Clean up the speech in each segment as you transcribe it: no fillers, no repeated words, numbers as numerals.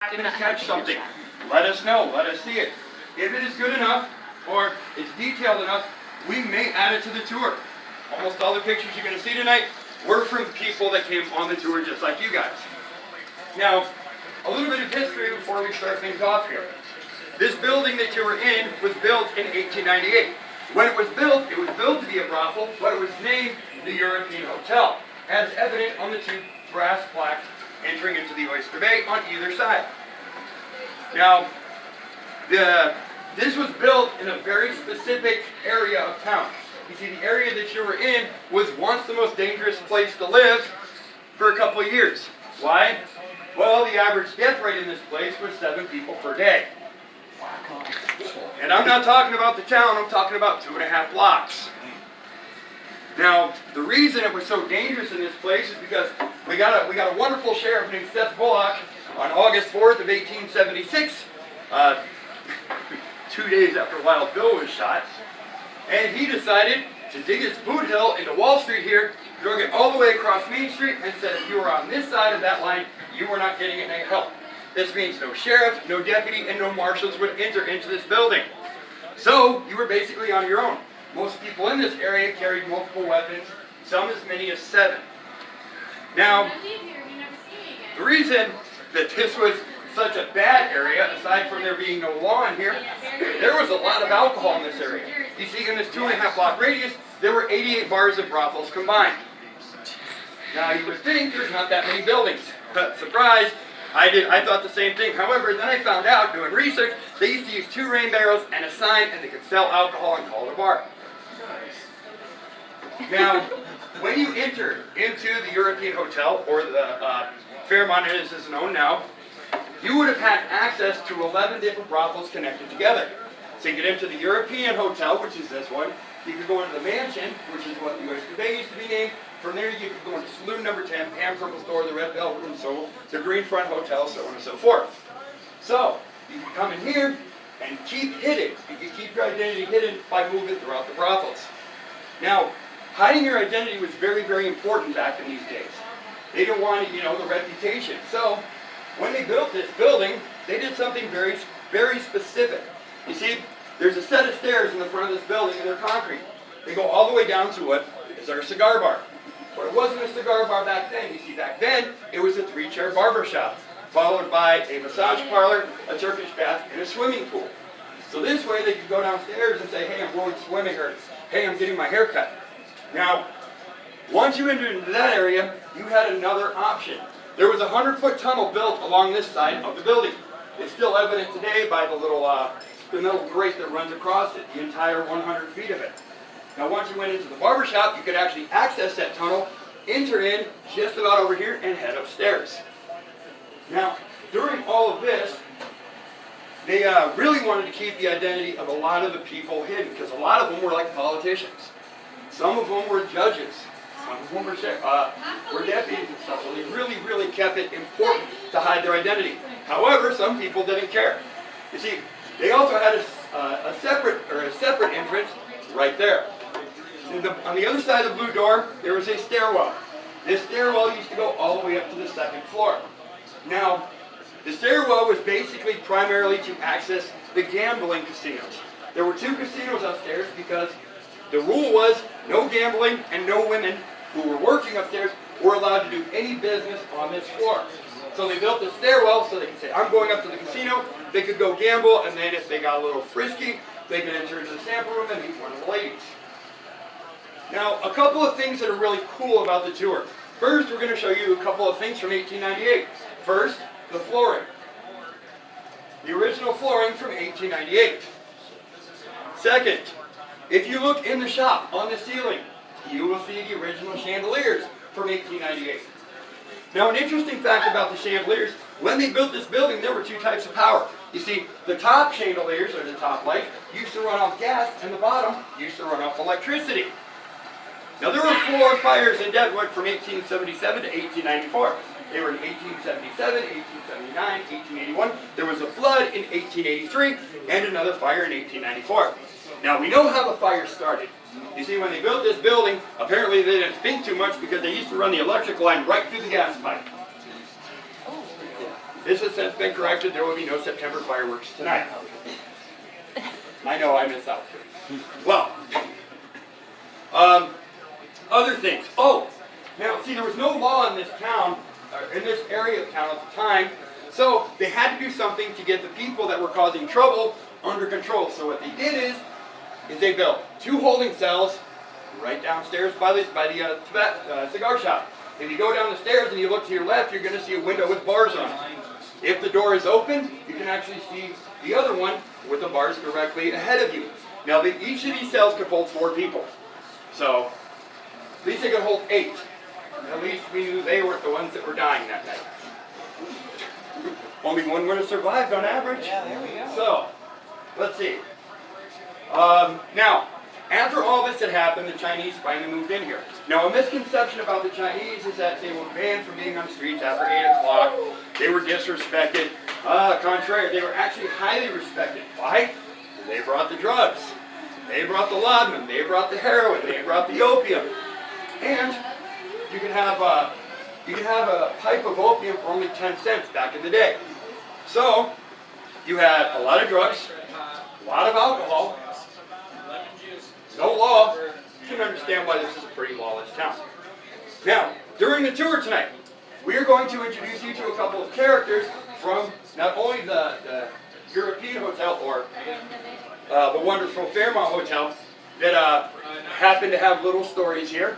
happen to catch something, let us know, let us see it. If it is good enough, or it's detailed enough, we may add it to the tour. Almost all the pictures you're going to see tonight were from people that came on the tour just like you guys. Now, a little bit of history before we start things off here. This building that you were in was built in 1898. When it was built to be a brothel, but it was named the European Hotel, as evident on the two brass plaques entering into the Oyster Bay on either side. Now, this was built in a very specific area of town. You see, the area that you were in was once the most dangerous place to live for a couple of years. Why? Well, the average death rate in this place was 7 people per day. And I'm not talking about the town, I'm talking about 2.5 blocks. Now, the reason it was so dangerous in this place is because we got a wonderful sheriff named Seth Bullock on August 4th of 1876, 2 days after Wild Bill was shot, and he decided to dig his boot hill into Wall Street here, drug it all the way across Main Street, and said if you were on this side of that line, you were not getting any help. This means no sheriff, no deputy, and no marshals would enter into this building. So, you were basically on your own. Most people in this area carried multiple weapons, some as many as 7. Now, the reason that this was such a bad area, aside from there being no law in here, there was a lot of alcohol in this area. You see, in this 2.5 block radius, there were 88 bars and brothels combined. Now, you would think there's not that many buildings. Surprise! I thought the same thing. However, then I found out, doing research, they used to use 2 rain barrels and a sign, and they could sell alcohol and call it a bar. Now, when you enter into the European Hotel, or the Fairmont as is known now, you would have had access to 11 different brothels connected together. So you get into the European Hotel, which is this one. You could go into the Mansion, which is what the Oyster Bay used to be named. From there, you could go into Saloon Number 10, Pam Purple Store, the Red Velvet Room, so the Green Front Hotel, so on and so forth. So, you can come in here and keep hidden. You can keep your identity hidden by moving throughout the brothels. Now, hiding your identity was very, very important back in these days. They didn't want, the reputation. So, when they built this building, they did something very, very specific. You see, there's a set of stairs in the front of this building, and they're concrete. They go all the way down to what is our cigar bar. But it wasn't a cigar bar back then. You see, back then, it was a 3-chair barber shop, followed by a massage parlor, a Turkish bath, and a swimming pool. So this way, they could go downstairs and say, hey, I'm going swimming, or hey, I'm getting my hair cut. Now, once you entered into that area, you had another option. There was a 100-foot tunnel built along this side of the building. It's still evident today by the little grate that runs across it, the entire 100 feet of it. Now, once you went into the barber shop, you could actually access that tunnel, enter in just about over here, and head upstairs. Now, during all of this, they really wanted to keep the identity of a lot of the people hidden, because a lot of them were like politicians. Some of them were judges. Some of them were deputies and stuff. So they really, really kept it important to hide their identity. However, some people didn't care. You see, they also had a separate entrance right there. On the other side of the blue door, there was a stairwell. This stairwell used to go all the way up to the 2nd floor. Now, the stairwell was basically primarily to access the gambling casinos. There were 2 casinos upstairs because the rule was no gambling and no women who were working upstairs were allowed to do any business on this floor. So they built the stairwell so they could say, I'm going up to the casino. They could go gamble, and then if they got a little frisky, they could enter into the sample room and meet one of the ladies. Now, a couple of things that are really cool about the tour. First, we're going to show you a couple of things from 1898. First, the flooring. The original flooring from 1898. Second, if you look in the shop on the ceiling, you will see the original chandeliers from 1898. Now, an interesting fact about the chandeliers, when they built this building, there were 2 types of power. You see, the top chandeliers, or the top lights, used to run off gas, and the bottom used to run off electricity. Now, there were 4 fires in Deadwood from 1877 to 1894. They were in 1877, 1879, 1881. There was a flood in 1883, and another fire in 1894. Now, we know how the fire started. You see, when they built this building, apparently they didn't think too much because they used to run the electric line right through the gas pipe. This has since been corrected. There will be no September fireworks tonight. I know I miss out too. Well, other things. Oh, now see, there was no law in this town, in this area of town at the time, so they had to do something to get the people that were causing trouble under control. So what they did is they built 2 holding cells right downstairs by the cigar shop. If you go down the stairs and you look to your left, you're going to see a window with bars on it. If the door is open, you can actually see the other one with the bars directly ahead of you. Now, each of these cells could hold 4 people. So, at least they could hold 8. At least we knew they weren't the ones that were dying that night. Only one would have survived on average. Yeah, there we go. So, let's see. Now, after all this had happened, the Chinese finally moved in here. Now, a misconception about the Chinese is that they were banned from being on the streets after 8 o'clock. They were disrespected. Contrary, they were actually highly respected. Why? They brought the drugs. They brought the laudanum. They brought the heroin. They brought the opium. And you could have a pipe of opium for only 10 cents back in the day. So, you had a lot of drugs, a lot of alcohol, no law. You can understand why this is a pretty lawless town. Now, during the tour tonight, we are going to introduce you to a couple of characters from not only the European hotel or the wonderful Fairmont hotel that happen to have little stories here,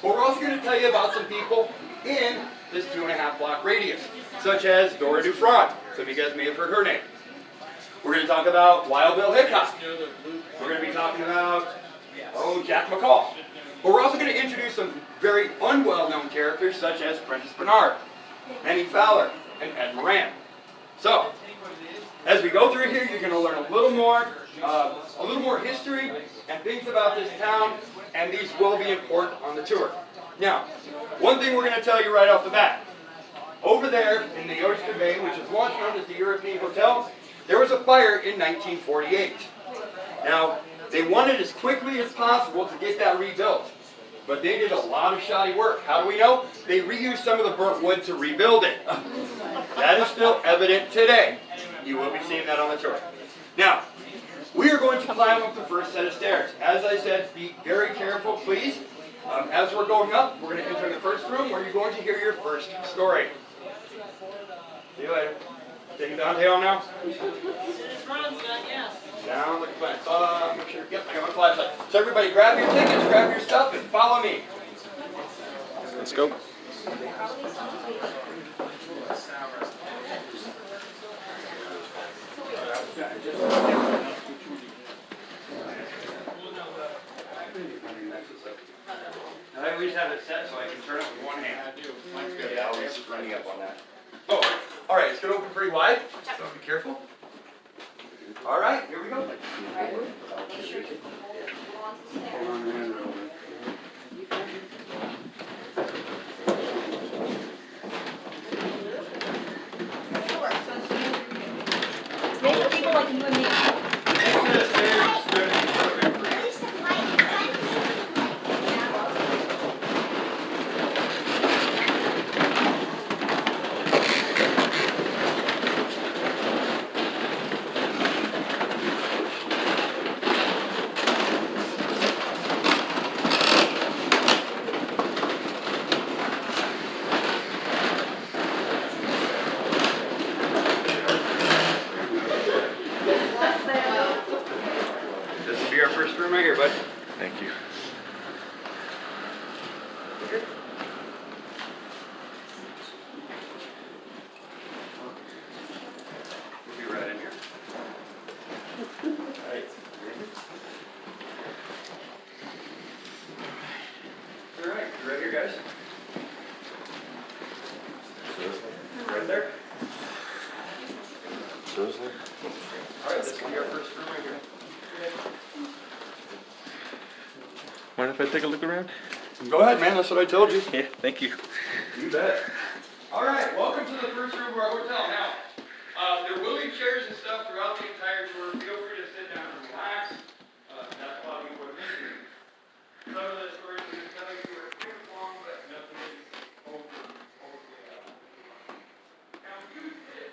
but we're also going to tell you about some people in this 2.5 block radius, such as Dora Dufresne. Some of you guys may have heard her name. We're going to talk about Wild Bill Hickok. We're going to be talking about Jack McCall. But we're also going to introduce some very unwell-known characters, such as Prentice Bernard, Penny Fowler, and Ed Moran. So, as we go through here, you're going to learn a little more history and things about this town, and these will be important on the tour. Now, one thing we're going to tell you right off the bat. Over there in the Oyster Bay, which is once known as the European Hotel, there was a fire in 1948. Now, they wanted as quickly as possible to get that rebuilt. But they did a lot of shoddy work. How do we know? They reused some of the burnt wood to rebuild it. That is still evident today. You will be seeing that on the tour. Now, we are going to climb up the first set of stairs. As I said, be very careful, please. As we're going up, we're going to enter the first room where you're going to hear your first story. See you later. Taking downhill now? Down like a plan. Make sure, yep, I got my flashlight. So everybody grab your tickets, grab your stuff, and follow me. Let's go. I always have it set so I can turn it with one hand. Yeah, always running up on that. Oh, all right, it's going to open pretty wide, so be careful. All right, here we go. It's made for people like you and me. This will be our first room right here, bud. Thank you. We'll be right in here. All right. All right, you right here, guys? Right there? All right, this will be our first room right here. Mind if I take a look around? Go ahead, man. That's what I told you. Yeah, thank you. You bet. All right, welcome to the first room of our hotel. Now, there will be chairs and stuff throughout the entire tour. Feel free to sit down and relax. That's why we put them here. Some of the stories we can tell you are quick, long, but nothing is over. Now, you did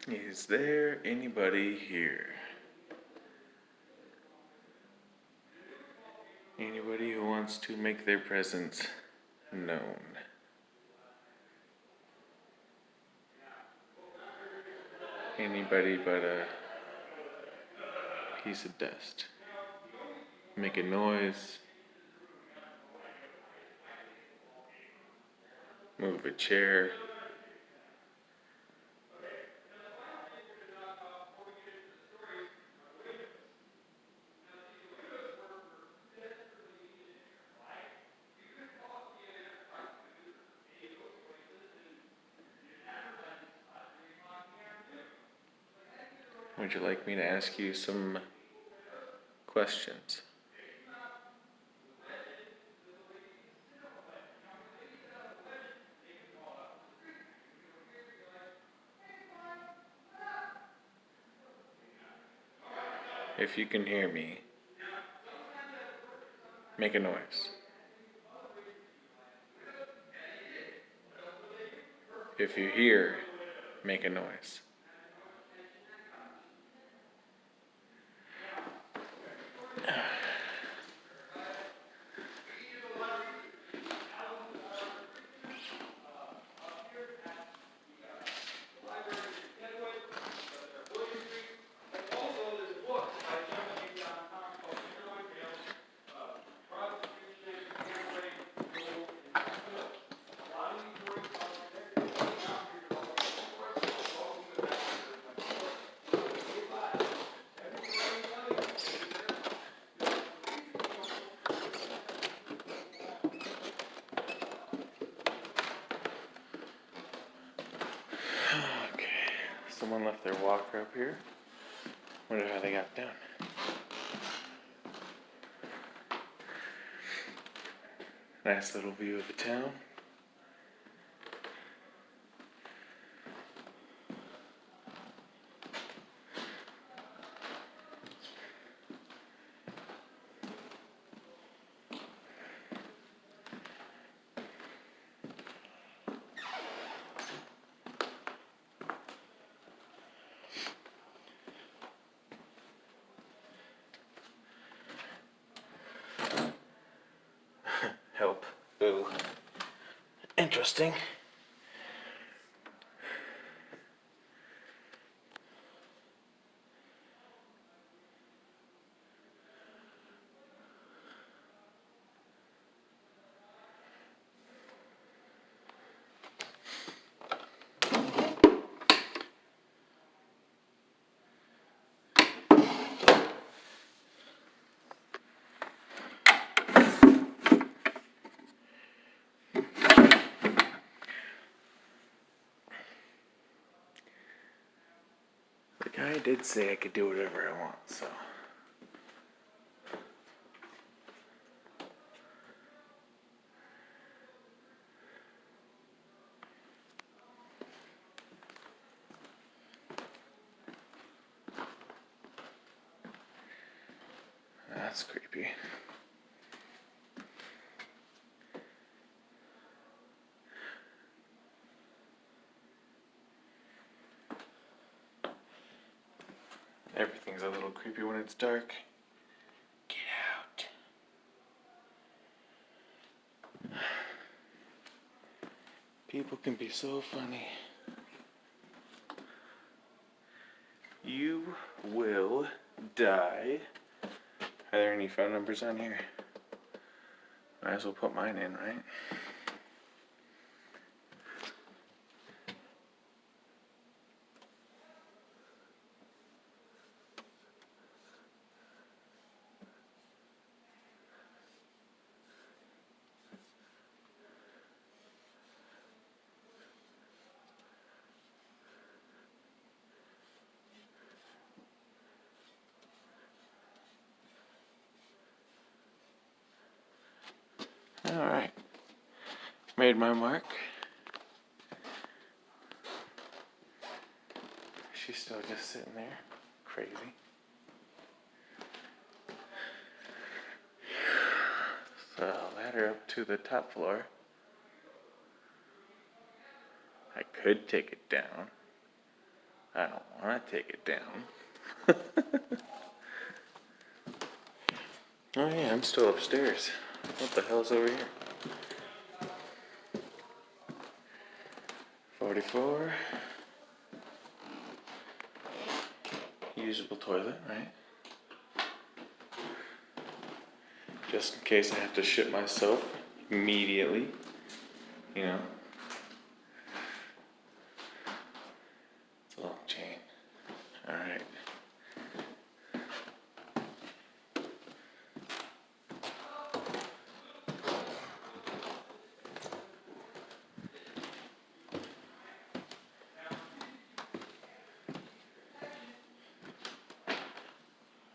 Is there anybody here? Anybody who wants to make their presence known? Anybody but a piece of dust? Make a noise. Move a chair. Would you like me to ask you some questions? If you can hear me, make a noise. If you're here, make a noise. Okay, someone left their walker up here. Wonder how they got down. Nice little view of the town. Help. Ooh. Interesting. The guy did say I could do whatever I want, so. That's creepy. Everything's a little creepy when it's dark. Get out. People can be so funny. You will die. Are there any phone numbers on here? Might as well put mine in, right? Alright. Made my mark. She's still just sitting there. Crazy. So, ladder up to the top floor. I could take it down. I don't want to take it down. Oh yeah, I'm still upstairs. What the hell's over here? 44. Usable toilet, right? Just in case I have to shit myself immediately. You know? It's a long chain. Alright.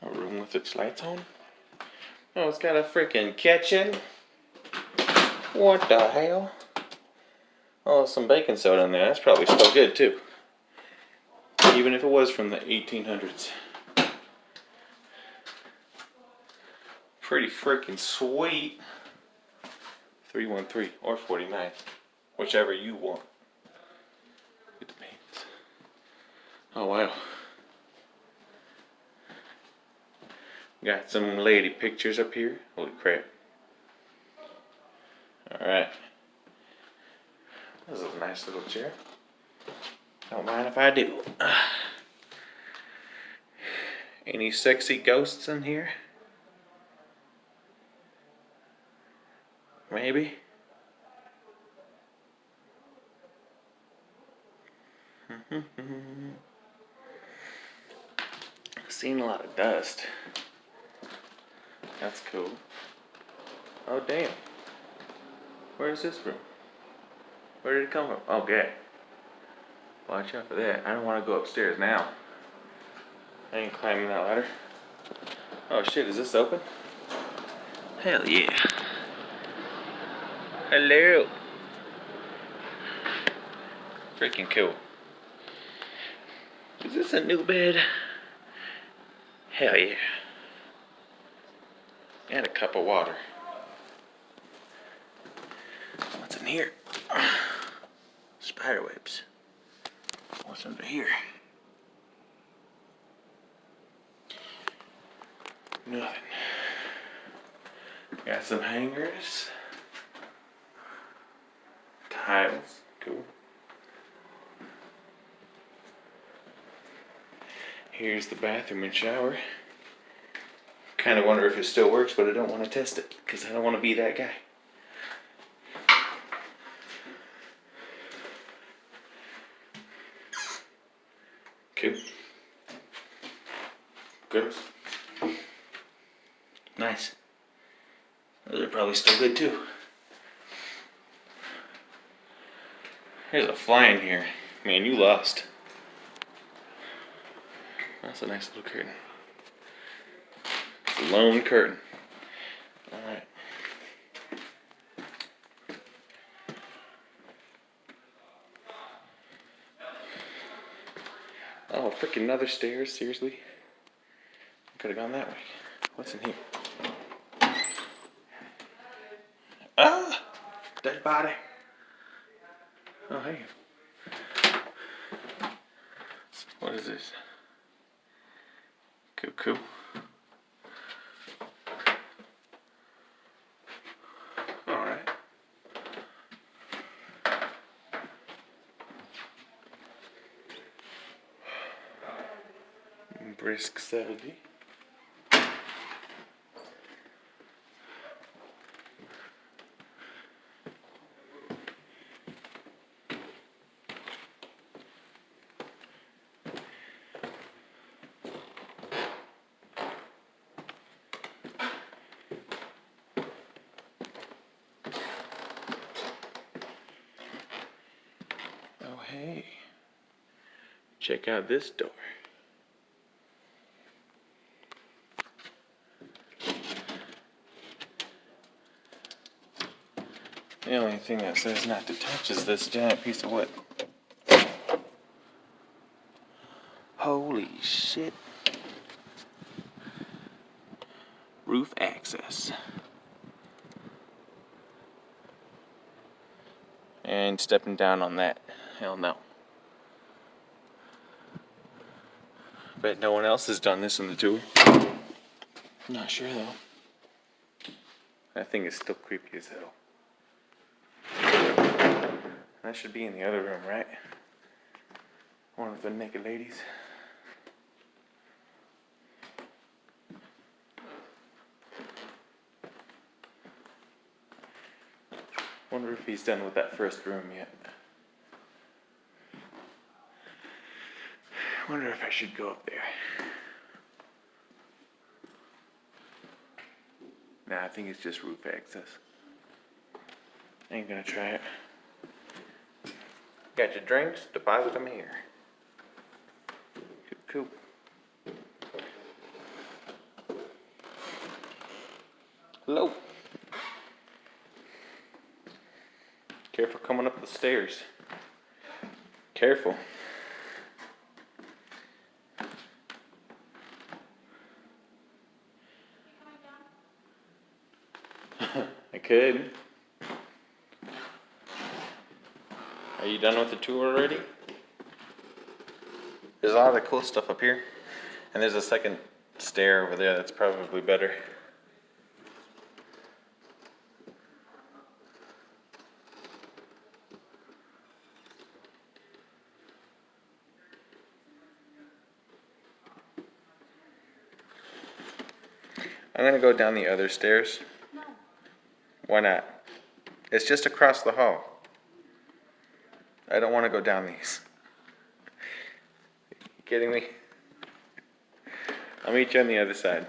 A room with its lights on? Oh, it's got a freaking kitchen. What the hell? Oh, some baking soda in there. That's probably still good too. Even if it was from the 1800s. Pretty freaking sweet. 313 or 49. Whichever you want. It depends. Oh wow. Got some lady pictures up here. Holy crap. Alright. This is a nice little chair. Don't mind if I do. Any sexy ghosts in here? Maybe? Seen a lot of dust. That's cool. Oh damn. Where's this from? Where did it come from? Okay. Watch out for that. I don't want to go upstairs now. I ain't climbing that ladder. Oh shit, is this open? Hell yeah. Hello. Freaking cool. Is this a new bed? Hell yeah. And a cup of water. What's in here? Spider webs. What's under here? Nothing. Got some hangers. Tiles. Cool. Here's the bathroom and shower. Kind of wonder if it still works, but I don't want to test it because I don't want to be that guy. Cool. Gross. Nice. Those are probably still good too. There's a fly in here. Man, you lost. That's a nice little curtain. It's a lone curtain. Alright. Oh, freaking another stairs, seriously? Could have gone that way. What's in here? Ah! Dead body. Oh, hey. What is this? Cool. Alright. Brisk 70. Oh, hey. Check out this door. The only thing that says not to touch is this giant piece of wood. Holy shit. Roof access. And stepping down on that. Hell no. Bet no one else has done this in the tour. Not sure though. That thing is still creepy as hell. That should be in the other room, right? One of the naked ladies. Wonder if he's done with that first room yet. Wonder if I should go up there. Nah, I think it's just roof access. Ain't gonna try it. Got your drinks? Deposit them here. Cool. Hello. Careful coming up the stairs. Careful. I could. Are you done with the tour already? There's a lot of cool stuff up here. And there's a second stair over there that's probably better. I'm gonna go down the other stairs. No. Why not? It's just across the hall. I don't want to go down these. You kidding me? I'll meet you on the other side.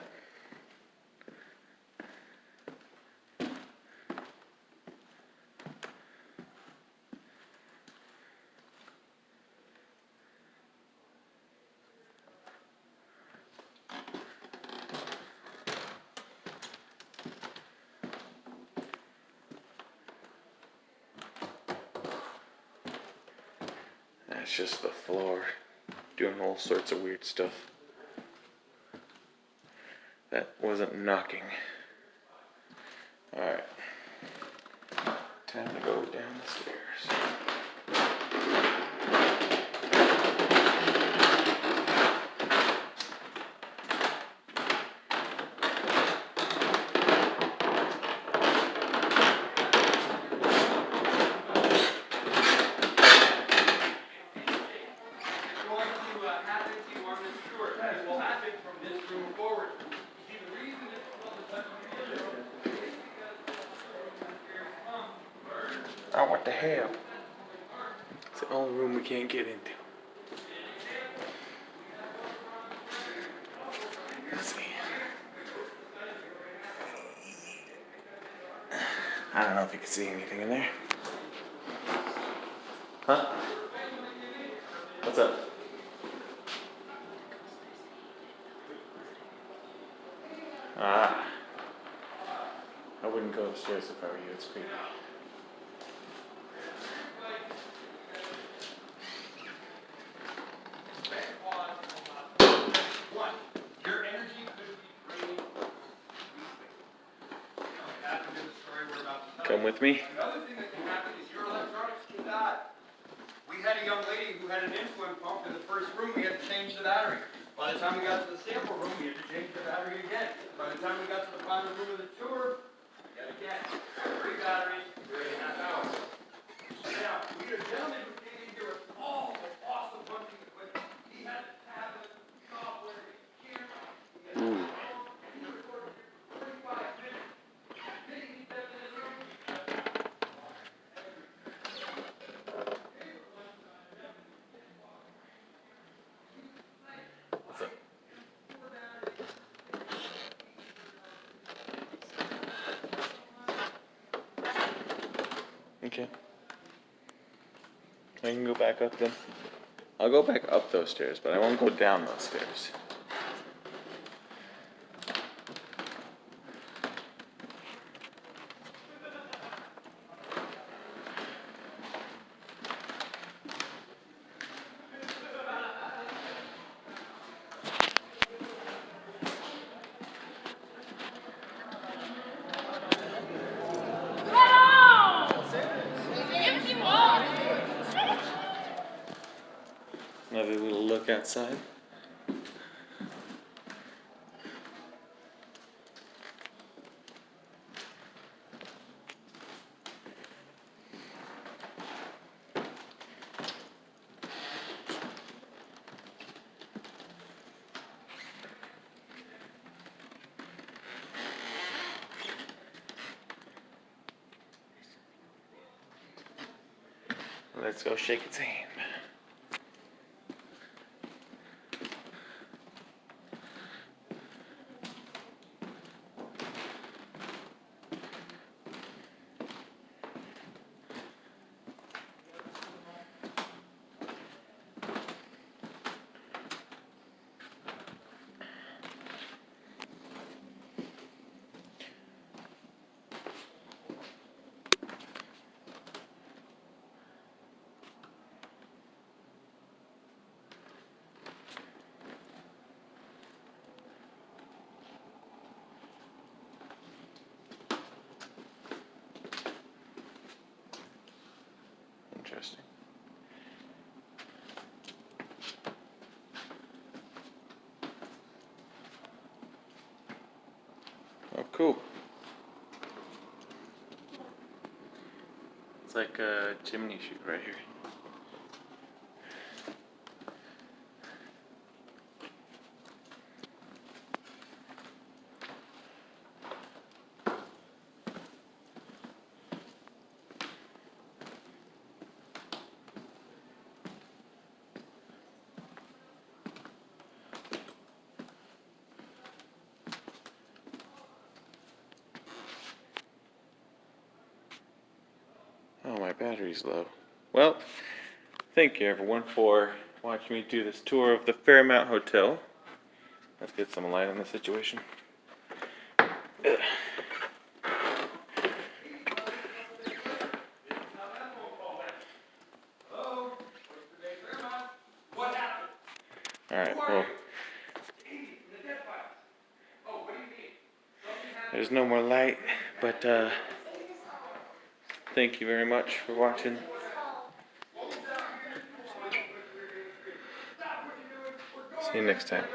That's just the floor, doing all sorts of weird stuff. That wasn't knocking. Alright. Time to go down the stairs. Oh, what the hell? It's the only room we can't get into. Let's see. I don't know if you can see anything in there. Huh? What's up? Ah. I wouldn't go upstairs if I were you. It's creepy. Come with me. Another thing that can happen is your electronics can die. We had a young lady who had an insulin pump in the first room. We had to change the battery. By the time we got to the sample room, we had to change the battery again. By the time we got to the final room of the tour, yet again, 3 batteries, 3.5 hours. Now, we had a gentleman who came in here with all the awesome hunting equipment. He had a tablet, software, camera. He had a phone. He recorded 45 minutes. Then he stepped in his room. What's up? Okay. I can go back up then. I'll go back up those stairs, but I won't go down those stairs. Another little look outside. Let's go shake its hand. Interesting. Oh, cool. It's like a chimney chute right here. Oh, my battery's low. Well, thank you everyone for watching me do this tour of the Fairmont Hotel. Let's get some light on the situation. Alright, well, there's no more light, but thank you very much for watching. See you next time.